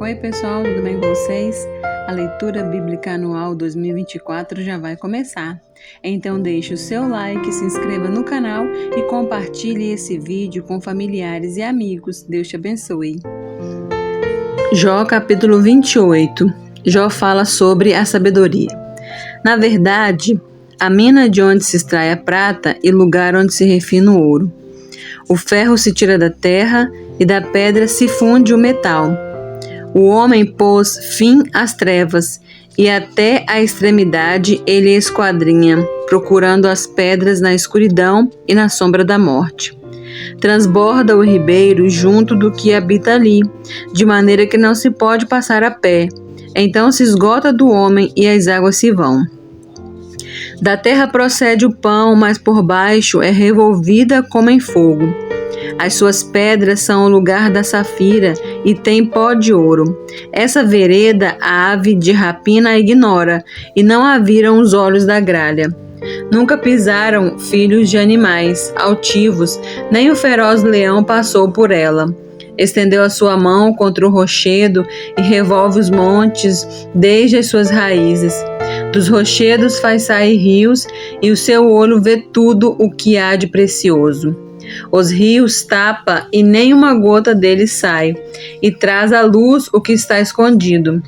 Oi pessoal, tudo bem com vocês? A leitura bíblica anual 2024 já vai começar. Então deixe o seu like, se inscreva no canal e compartilhe esse vídeo com familiares e amigos. Deus te abençoe. Jó capítulo 28. Jó fala sobre a sabedoria. Na verdade, a mina de onde se extrai a prata e lugar onde se refina o ouro. O ferro se tira da terra e da pedra se funde o metal. O homem pôs fim às trevas, e até a extremidade ele esquadrinha, procurando as pedras na escuridão e na sombra da morte. Transborda o ribeiro junto do que habita ali, de maneira que não se pode passar a pé. Então se esgota do homem e as águas se vão. Da terra procede o pão, mas por baixo é revolvida como em fogo. As suas pedras são o lugar da safira e tem pó de ouro. Essa vereda a ave de rapina a ignora, e não a viram os olhos da gralha. Nunca pisaram filhos de animais altivos, nem o feroz leão passou por ela. Estendeu a sua mão contra o rochedo e revolve os montes desde as suas raízes. Dos rochedos faz sair rios, e o seu olho vê tudo o que há de precioso. Os rios tapa e nem uma gota deles sai, e traz à luz o que está escondido.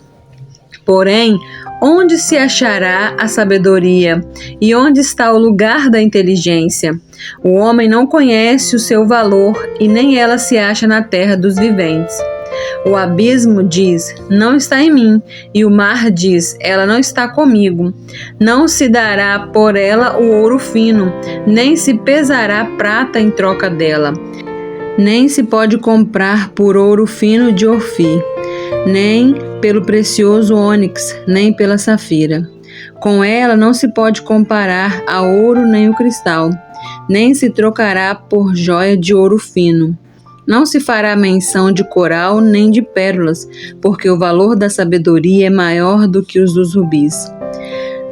Porém, onde se achará a sabedoria? E onde está o lugar da inteligência? O homem não conhece o seu valor, e nem ela se acha na terra dos viventes. O abismo diz, não está em mim, e o mar diz, ela não está comigo. Não se dará por ela o ouro fino, nem se pesará prata em troca dela. Nem se pode comprar por ouro fino de Ofir, nem pelo precioso ônix, nem pela safira. Com ela não se pode comparar a ouro nem o cristal, nem se trocará por joia de ouro fino. Não se fará menção de coral nem de pérolas, porque o valor da sabedoria é maior do que os dos rubis.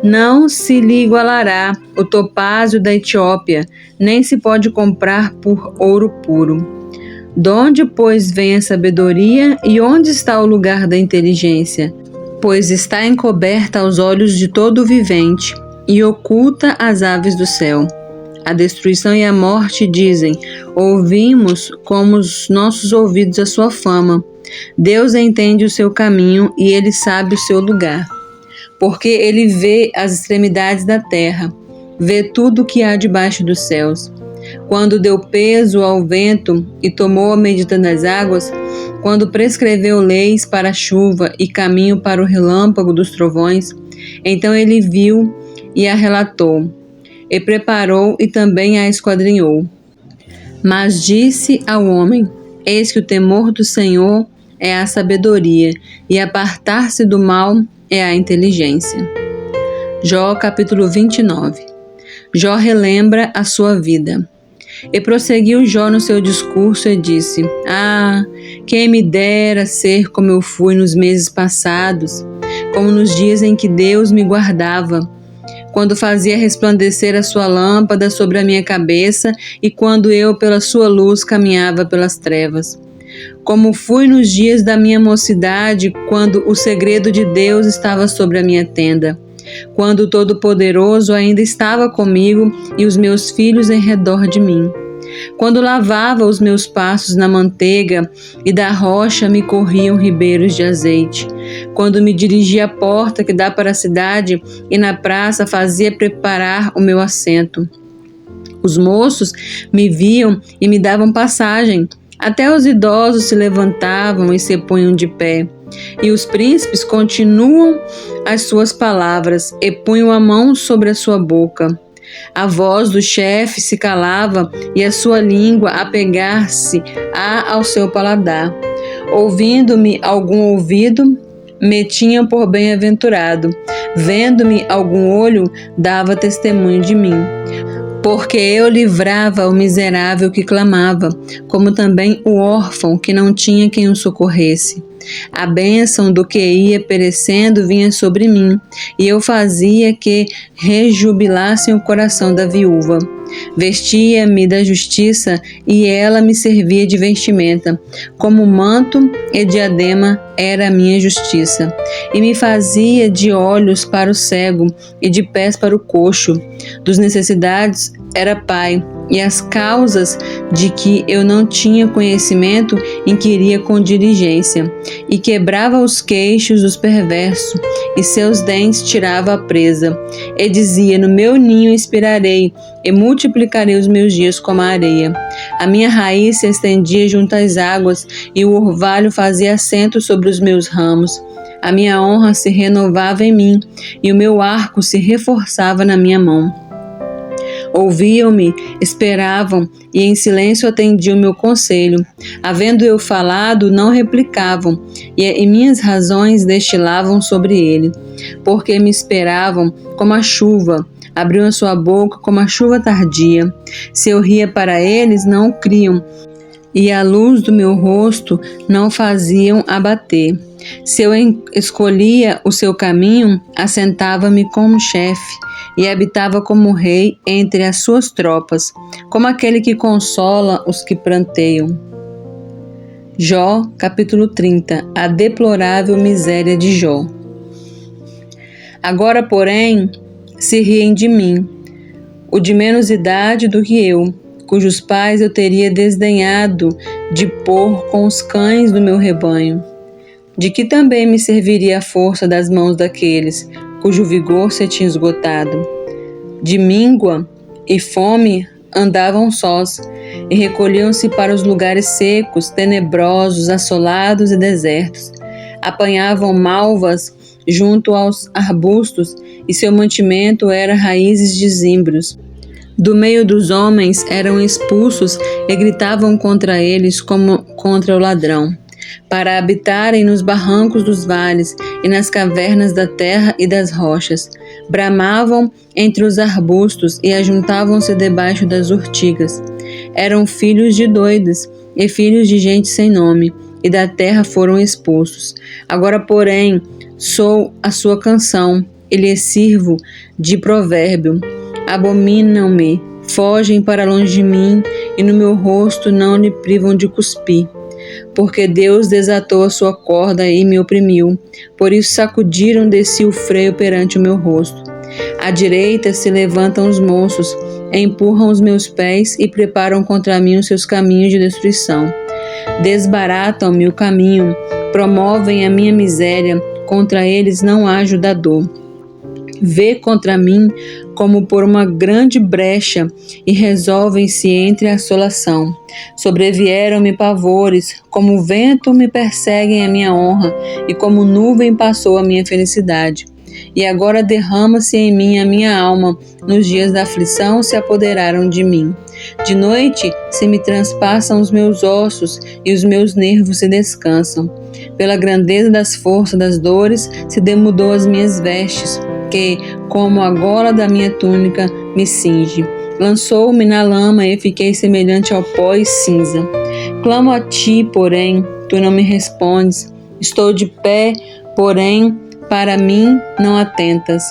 Não se lhe igualará o topázio da Etiópia, nem se pode comprar por ouro puro. Donde, pois, vem a sabedoria e onde está o lugar da inteligência? Pois está encoberta aos olhos de todo o vivente e oculta às aves do céu. A destruição e a morte dizem, ouvimos como os nossos ouvidos a sua fama. Deus entende o seu caminho e ele sabe o seu lugar. Porque ele vê as extremidades da terra, vê tudo o que há debaixo dos céus. Quando deu peso ao vento e tomou a medida das águas, quando prescreveu leis para a chuva e caminho para o relâmpago dos trovões, então ele viu e a relatou. E preparou e também a esquadrinhou. Mas disse ao homem, eis que o temor do Senhor é a sabedoria, e apartar-se do mal é a inteligência. Jó capítulo 29. Jó relembra a sua vida. E prosseguiu Jó no seu discurso e disse, quem me dera ser como eu fui nos meses passados, como nos dias em que Deus me guardava, quando fazia resplandecer a sua lâmpada sobre a minha cabeça e quando eu pela sua luz caminhava pelas trevas. Como fui nos dias da minha mocidade, quando o segredo de Deus estava sobre a minha tenda, quando o Todo-Poderoso ainda estava comigo e os meus filhos em redor de mim. Quando lavava os meus passos na manteiga e da rocha me corriam ribeiros de azeite. Quando me dirigia à porta que dá para a cidade e na praça fazia preparar o meu assento. Os moços me viam e me davam passagem. Até os idosos se levantavam e se punham de pé. E os príncipes continuam as suas palavras e punham a mão sobre a sua boca. A voz do chefe se calava e a sua língua apegar-se ao seu paladar. Ouvindo-me algum ouvido, me tinham por bem-aventurado. Vendo-me algum olho, dava testemunho de mim. Porque eu livrava o miserável que clamava, como também o órfão que não tinha quem o socorresse. A bênção do que ia perecendo vinha sobre mim, e eu fazia que rejubilassem o coração da viúva. Vestia-me da justiça, e ela me servia de vestimenta. Como manto e diadema era a minha justiça. E me fazia de olhos para o cego e de pés para o coxo. Dos necessidades era pai, e as causas de que eu não tinha conhecimento inquiria com diligência, e quebrava os queixos dos perversos, e seus dentes tirava a presa. E dizia: no meu ninho expirarei, e multiplicarei os meus dias como a areia. A minha raiz se estendia junto às águas, e o orvalho fazia assento sobre os meus ramos. A minha honra se renovava em mim, e o meu arco se reforçava na minha mão. Ouviam-me, esperavam, e em silêncio atendiam o meu conselho. Havendo eu falado, não replicavam, e minhas razões destilavam sobre ele. Porque me esperavam como a chuva, abriam a sua boca como a chuva tardia. Se eu ria para eles, não o criam, e a luz do meu rosto não o faziam abater. Se eu escolhia o seu caminho, assentava-me como chefe, e habitava como rei entre as suas tropas, como aquele que consola os que pranteiam. Jó, capítulo 30. A deplorável miséria de Jó. Agora, porém, se riem de mim, o de menos idade do que eu, cujos pais eu teria desdenhado de pôr com os cães do meu rebanho. De que também me serviria a força das mãos daqueles cujo vigor se tinha esgotado. De míngua e fome andavam sós, e recolhiam-se para os lugares secos, tenebrosos, assolados e desertos. Apanhavam malvas junto aos arbustos, e seu mantimento era raízes de zimbros. Do meio dos homens eram expulsos e gritavam contra eles como contra o ladrão, para habitarem nos barrancos dos vales e nas cavernas da terra e das rochas. Bramavam entre os arbustos e ajuntavam-se debaixo das urtigas. Eram filhos de doidos e filhos de gente sem nome, e da terra foram expulsos. Agora, porém, sou a sua canção, e lhes sirvo de provérbio. Abominam-me, fogem para longe de mim, e no meu rosto não lhe privam de cuspir. Porque Deus desatou a sua corda e me oprimiu, por isso sacudiram de si o freio perante o meu rosto. À direita se levantam os moços, empurram os meus pés e preparam contra mim os seus caminhos de destruição. Desbaratam-me o caminho, promovem a minha miséria, contra eles não há ajudador. Vê contra mim como por uma grande brecha, e resolvem-se entre a assolação. Sobrevieram-me pavores, como vento me perseguem a minha honra, e como nuvem passou a minha felicidade. E agora derrama-se em mim a minha alma, nos dias da aflição se apoderaram de mim. De noite se me transpassam os meus ossos, e os meus nervos se descansam. Pela grandeza das forças das dores se demudou as minhas vestes, que, como a gola da minha túnica, me cinge. Lançou-me na lama e fiquei semelhante ao pó e cinza. Clamo a ti, porém, tu não me respondes. Estou de pé, porém, para mim não atentas.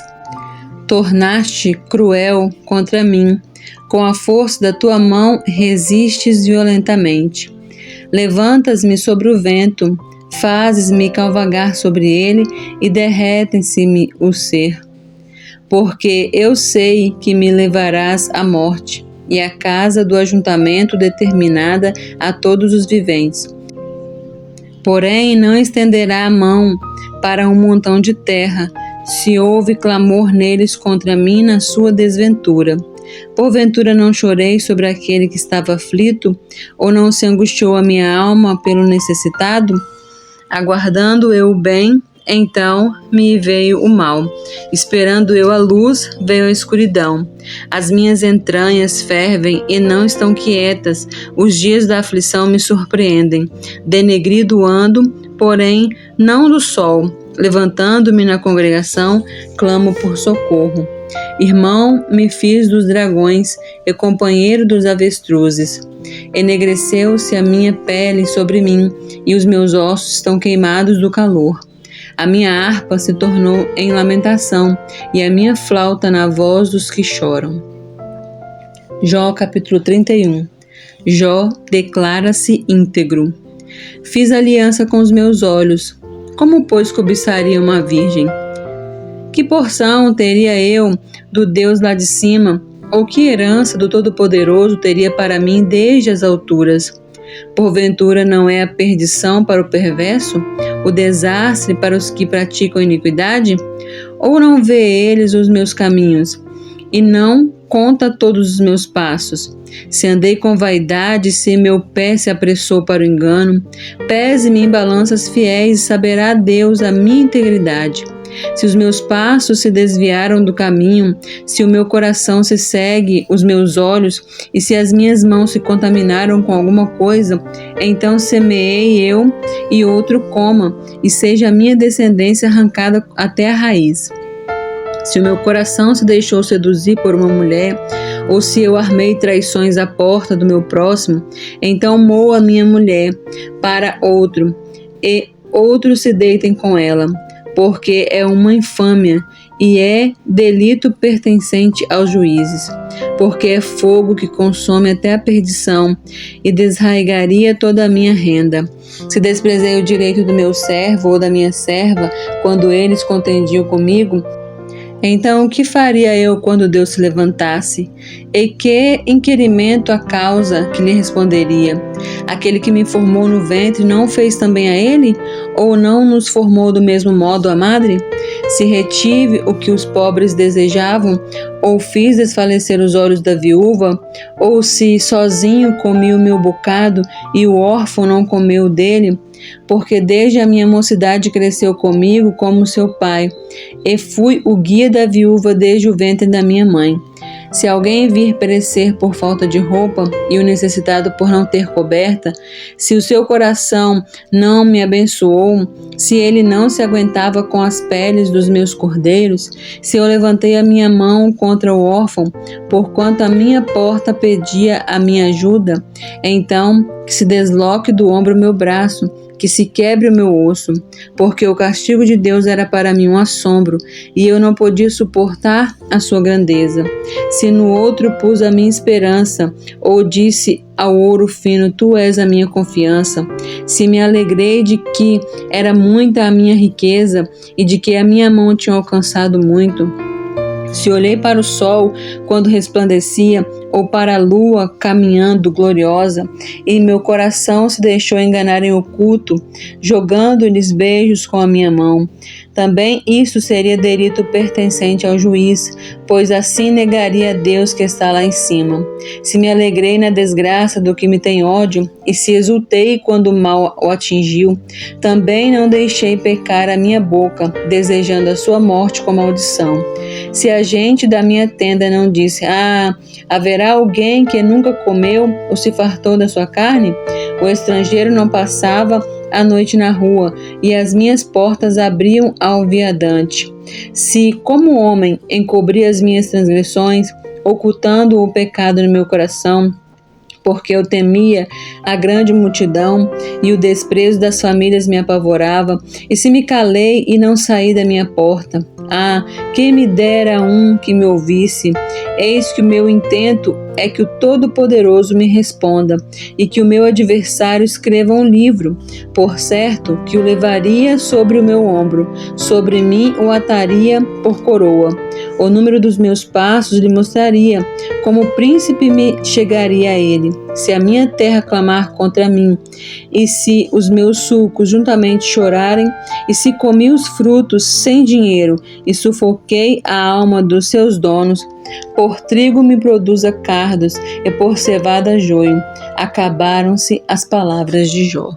Tornaste cruel contra mim. Com a força da tua mão resistes violentamente. Levantas-me sobre o vento, fazes-me cavalgar sobre ele e derretem-se-me o ser. Porque eu sei que me levarás à morte, e à casa do ajuntamento determinada a todos os viventes. Porém, não estenderá a mão para um montão de terra, se houve clamor neles contra mim na sua desventura. Porventura não chorei sobre aquele que estava aflito, ou não se angustiou a minha alma pelo necessitado? Aguardando eu o bem, então me veio o mal. Esperando eu a luz, veio a escuridão. As minhas entranhas fervem e não estão quietas. Os dias da aflição me surpreendem. Denegrido ando, porém não do sol. Levantando-me na congregação, clamo por socorro. Irmão me fiz dos dragões e companheiro dos avestruzes. Enegreceu-se a minha pele sobre mim, e os meus ossos estão queimados do calor. A minha harpa se tornou em lamentação, e a minha flauta na voz dos que choram. Jó capítulo 31. Jó declara-se íntegro. Fiz aliança com os meus olhos. Como, pois, cobiçaria uma virgem? Que porção teria eu do Deus lá de cima? Ou que herança do Todo-Poderoso teria para mim desde as alturas? Porventura não é a perdição para o perverso, o desastre para os que praticam iniquidade? Ou não vê eles os meus caminhos, e não conta todos os meus passos? Se andei com vaidade, se meu pé se apressou para o engano, pese-me em balanças fiéis, e saberá Deus a minha integridade. Se os meus passos se desviaram do caminho, se o meu coração se segue os meus olhos, e se as minhas mãos se contaminaram com alguma coisa, então semeei eu e outro coma, e seja a minha descendência arrancada até a raiz. Se o meu coração se deixou seduzir por uma mulher, ou se eu armei traições à porta do meu próximo, então moa a minha mulher para outro, e outros se deitem com ela, porque é uma infâmia e é delito pertencente aos juízes, porque é fogo que consome até a perdição e desraigaria toda a minha renda. Se desprezei o direito do meu servo ou da minha serva quando eles contendiam comigo, então o que faria eu quando Deus se levantasse? E que inquirimento a causa que lhe responderia? Aquele que me formou no ventre não o fez também a ele? Ou não nos formou do mesmo modo a madre? Se retive o que os pobres desejavam, ou fiz desfalecer os olhos da viúva, ou se sozinho comi o meu bocado e o órfão não comeu o dele, porque desde a minha mocidade cresceu comigo como seu pai, e fui o guia da viúva desde o ventre da minha mãe. Se alguém vir perecer por falta de roupa e o necessitado por não ter coberta, se o seu coração não me abençoou, se ele não se aguentava com as peles dos meus cordeiros, se eu levantei a minha mão contra o órfão, porquanto a minha porta pedia a minha ajuda, então que se desloque do ombro o meu braço, que se quebre o meu osso, porque o castigo de Deus era para mim um assombro, e eu não podia suportar a sua grandeza. Se no outro pus a minha esperança, ou disse ao ouro fino, tu és a minha confiança, se me alegrei de que era muita a minha riqueza, e de que a minha mão tinha alcançado muito, se olhei para o sol quando resplandecia, ou para a lua caminhando gloriosa, e meu coração se deixou enganar em oculto, jogando-lhes beijos com a minha mão, também isso seria delito pertencente ao juiz, pois assim negaria a Deus que está lá em cima. Se me alegrei na desgraça do que me tem ódio, e se exultei quando o mal o atingiu, também não deixei pecar a minha boca, desejando a sua morte com maldição. Se a gente da minha tenda não disse, haverá alguém que nunca comeu ou se fartou da sua carne? O estrangeiro não passava a noite na rua, e as minhas portas abriam ao viandante. Se, como homem, encobri as minhas transgressões, ocultando o pecado no meu coração, porque eu temia a grande multidão e o desprezo das famílias me apavorava, e se me calei e não saí da minha porta, quem me dera um que me ouvisse. Eis que o meu intento é que o Todo-Poderoso me responda, e que o meu adversário escreva um livro. Por certo que o levaria sobre o meu ombro, sobre mim o ataria por coroa. O número dos meus passos lhe mostraria, como príncipe me chegaria a ele. Se a minha terra clamar contra mim, e se os meus sulcos juntamente chorarem, e se comi os frutos sem dinheiro, e sufoquei a alma dos seus donos, por trigo me produza cardos, e por cevada joio. Acabaram-se as palavras de Jó.